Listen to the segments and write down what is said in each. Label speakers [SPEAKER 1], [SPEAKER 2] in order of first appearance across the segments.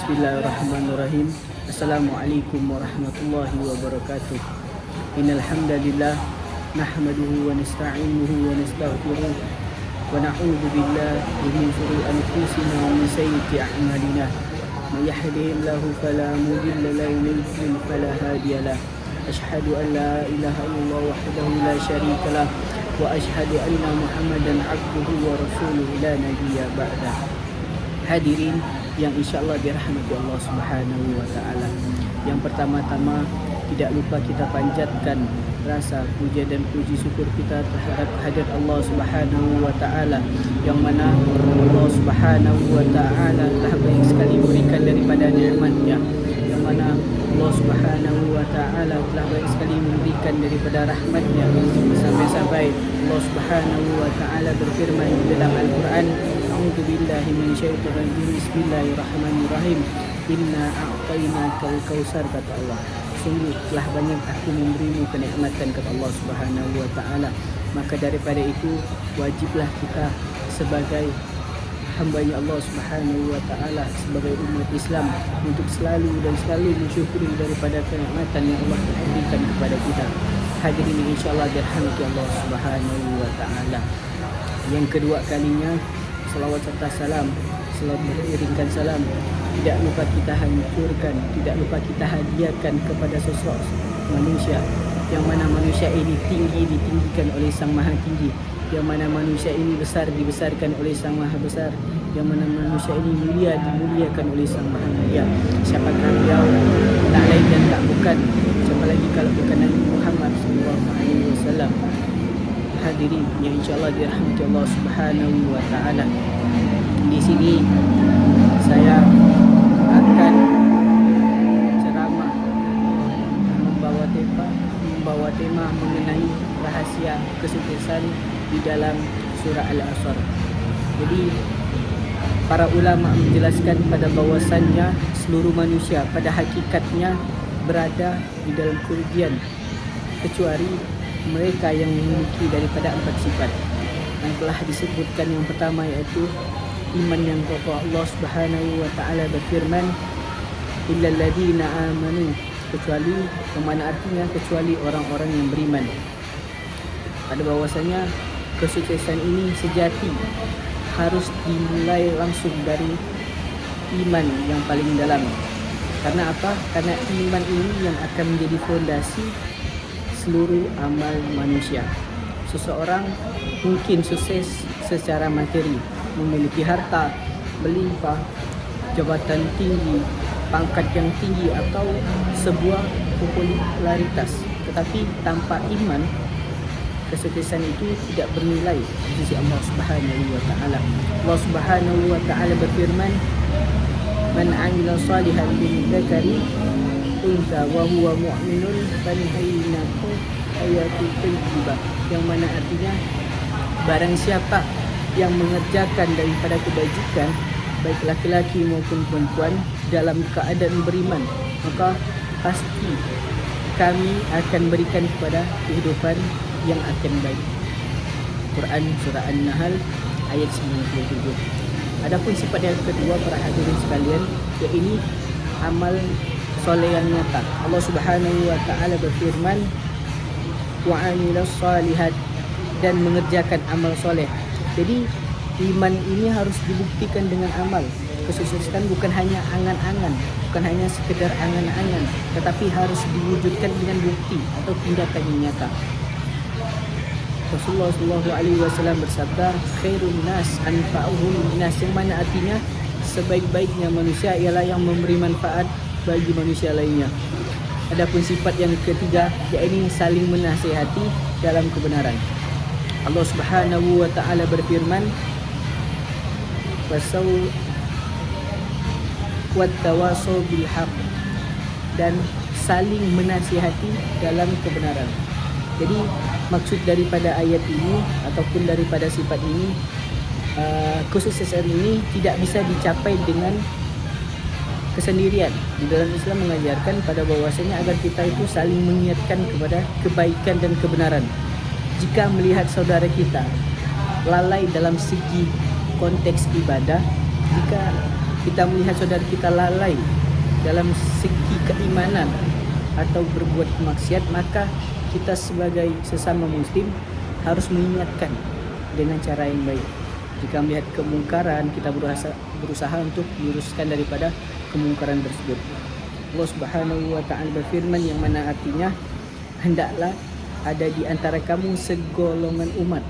[SPEAKER 1] Bismillahirrahmanirrahim. Assalamualaikum warahmatullahi wabarakatuh. Innal hamdalillah nahmaduhu wa nasta'inuhu wa nastaghfiruh wa na'udzu billahi min shururi anfusina wa min sayyiati a'malina. May yahdihillahu fala mudilla lahu wa may yudlil fala hadiya lahu. Asyhadu an la ilaha illallah wahdahu la syarika lah wa asyhadu anna Muhammadan abduhu wa rasuluhu la nabiyya ba'da. Hadirin yang insya-Allah dirahmati Allah Subhanahu wa taala. Yang pertama-tama tidak lupa kita panjatkan rasa puja dan puji syukur kita terhadap hadirat Allah Subhanahu wa taala, yang mana Allah Subhanahu wa taala telah baik sekali memberikan daripada nikmat-Nya, yang mana Allah Subhanahu wa taala telah baik sekali memberikan daripada rahmat-Nya, sampai-sampai Allah Subhanahu wa taala berfirman di dalam Al-Quran, A'udzu billahi minasyaitonir rajim. Bismillahirrahmanirrahim. Inna a'tainakal kautsar, kata Allah. Sungguh telah banyak aku memberimu kenikmatan, kata Allah Subhanahu wa taala. Maka daripada itu wajiblah kita sebagai hamba-Nya Allah Subhanahu wa taala, sebagai umat Islam, untuk selalu mensyukuri daripada kenikmatan yang Allah berikan kepada kita. Hadirin insyaallah dirahmati Allah Subhanahu wa taala. Yang kedua kalinya, salawat serta salam selalu beriringkan salam tidak lupa kita hancurkan, tidak lupa kita hadiahkan kepada sosok manusia, yang mana manusia ini tinggi ditinggikan oleh Sang Maha Tinggi, yang mana manusia ini besar dibesarkan oleh Sang Maha Besar, yang mana manusia ini mulia dimuliakan oleh Sang Maha Mulia. Siapakah beliau? Tak lain dan tak bukan, siapa lagi kalau bukan Nabi Muhammad SAW. Hadirin yang insya-Allah dirahmati Allah Subhanahu wa taala. Di sini saya akan ceramah membawa tema mengenai rahasia kesuksesan di dalam surah Al-Asr. Jadi para ulama menjelaskan pada bahwasannya seluruh manusia pada hakikatnya berada di dalam kerugian, kecuali mereka yang memiliki daripada 4 sifat yang telah disebutkan. Yang pertama iaitu iman yang kokoh. Allah Subhanahu wa taala berfirman, illal ladina amanu, kecuali, yang mana artinya kecuali orang-orang yang beriman. Pada bahwasanya kesuksesan ini sejati harus dimulai langsung dari iman yang paling dalam. Karena apa? Karena iman ini yang akan menjadi fondasi seluruh amal manusia. Seseorang mungkin sukses secara materi, memiliki harta melimpah, jabatan tinggi, pangkat yang tinggi, atau sebuah popularitas, tetapi tanpa iman, kesuksesan itu tidak bernilai di sisi Allah Subhanahu wa taala. Allah Subhanahu wa taala berfirman, man 'amila shalihan min dzakari unta wa huwa mu'minun falihainahu ayatul tayyibah, yang mana artinya barang siapa yang mengerjakan daripada kebajikan, baik laki-laki maupun perempuan, dalam keadaan beriman, maka pasti kami akan berikan kepada kehidupan yang akan baik. Quran surah An-Nahl ayat 97. Adapun sifat yang kedua para hadirin sekalian, yaitu amal soleh yang nyata. Allah Subhanahu wa taala berfirman, wa 'amilas shalihat, dan mengerjakan amal soleh. Jadi iman ini harus dibuktikan dengan amal. Kesuksesan bukan hanya angan-angan, bukan hanya sekedar angan-angan, tetapi harus diwujudkan dengan bukti atau tindakan yang nyata. Rasulullah SAW bersabda, khairun nas anfa'uhum linnas, yang mana artinya sebaik-baiknya manusia ialah yang memberi manfaat bagi manusia lainnya. Adapun sifat yang ketiga, yaitu saling menasihati dalam kebenaran. Allah Subhanahu wa taala berfirman, wattawasau bil haq, dan saling menasihati dalam kebenaran. Jadi maksud daripada ayat ini ataupun daripada sifat ini, kesuksesan ini tidak bisa dicapai dengan kesendirian. Di dalam Islam mengajarkan pada bahwasanya agar kita itu saling mengingatkan kepada kebaikan dan kebenaran. Jika melihat saudara kita lalai dalam segi konteks ibadah, jika kita melihat saudara kita lalai dalam segi keimanan atau berbuat maksiat, maka kita sebagai sesama muslim harus mengingatkan dengan cara yang baik. Jika melihat kemungkaran, kita berusaha untuk meluruskan daripada kemungkaran tersebut. Allah Subhanahu wa taala berfirman yang mana artinya, hendaklah ada di antara kamu segolongan umat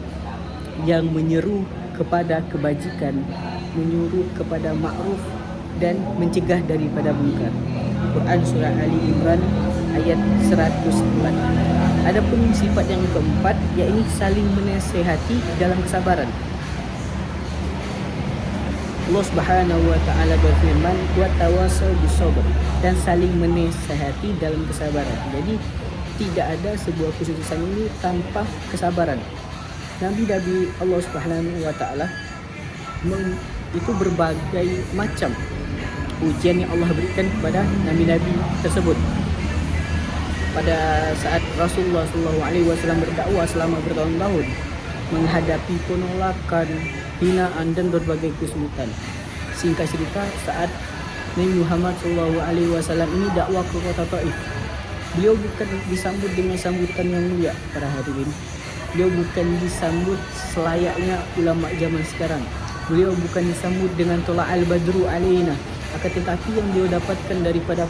[SPEAKER 1] yang menyeru kepada kebajikan, menyuruh kepada ma'ruf dan mencegah daripada munkar. Quran surah Ali Imran ayat 104. Adapun sifat yang keempat, yaitu saling menasihati dalam kesabaran. Allah Subhanahu wa taala berfirman, "Wa tawasau bis-sabr," dan saling menasihati dalam kesabaran. Jadi tidak ada sebuah kesuksesan ini tanpa kesabaran. Nabi-nabi Allah Subhanahu wa taala itu berbagai macam ujian yang Allah berikan kepada nabi-nabi tersebut. Pada saat Rasulullah SAW berdakwah selama bertahun-tahun, menghadapi penolakan, hinaan dan berbagai kesulitan. Singkat cerita, saat Nabi Muhammad SAW ini dakwah ke kota Taif, beliau bukan disambut dengan sambutan yang mulia para hadirin. Beliau bukan disambut selayaknya ulama zaman sekarang. Beliau bukan disambut dengan tola'al badru alaina. Akan tetapi yang beliau dapatkan daripada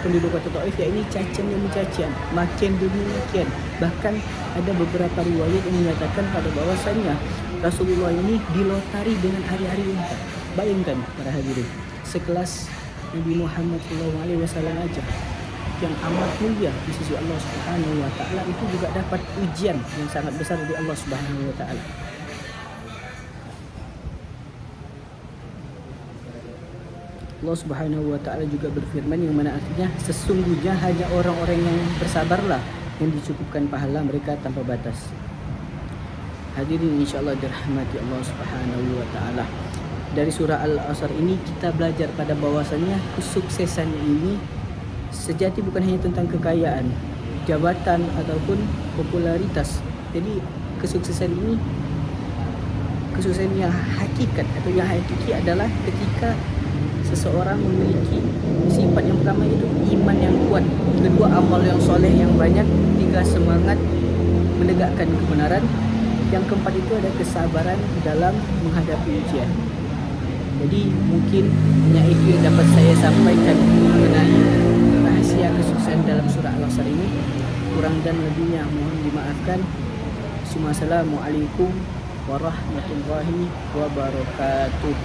[SPEAKER 1] penduduk kota Taif, yakni cacian demi cacian, makian demi makian. Bahkan ada beberapa riwayat yang menyatakan pada bahwasannya Rasulullah ini dilotari dengan hari-hari unta. Bayangkan para hadirin, sekelas Nabi Muhammad SAW aja yang amat mulia di sisi Allah Subhanahu wa taala, itu juga dapat ujian yang sangat besar dari Allah Subhanahu wa taala. Allah Subhanahu wa taala juga berfirman yang mana artinya, sesungguhnya hanya orang-orang yang bersabarlah yang dicukupkan pahala mereka tanpa batas. Hadirin insyaallah dirahmati Allah Subhanahu wa taala. Dari surah Al-Asr ini kita belajar pada bahwasannya kesuksesan ini sejati bukan hanya tentang kekayaan, jabatan ataupun popularitas. Jadi kesuksesan ini, kesuksesan yang hakikat atau yang hakiki adalah ketika seseorang memiliki sifat yang pertama itu iman yang kuat, kedua amal yang soleh yang banyak, tiga semangat menegakkan kebenaran, yang keempat itu ada kesabaran dalam menghadapi ujian. Jadi mungkin hanya itu yang dapat saya sampaikan mengenai rahasia kesuksesan dalam surah Al-Asr ini. Kurang dan lebihnya mohon dimaafkan. Assalamualaikum warahmatullahi wabarakatuh.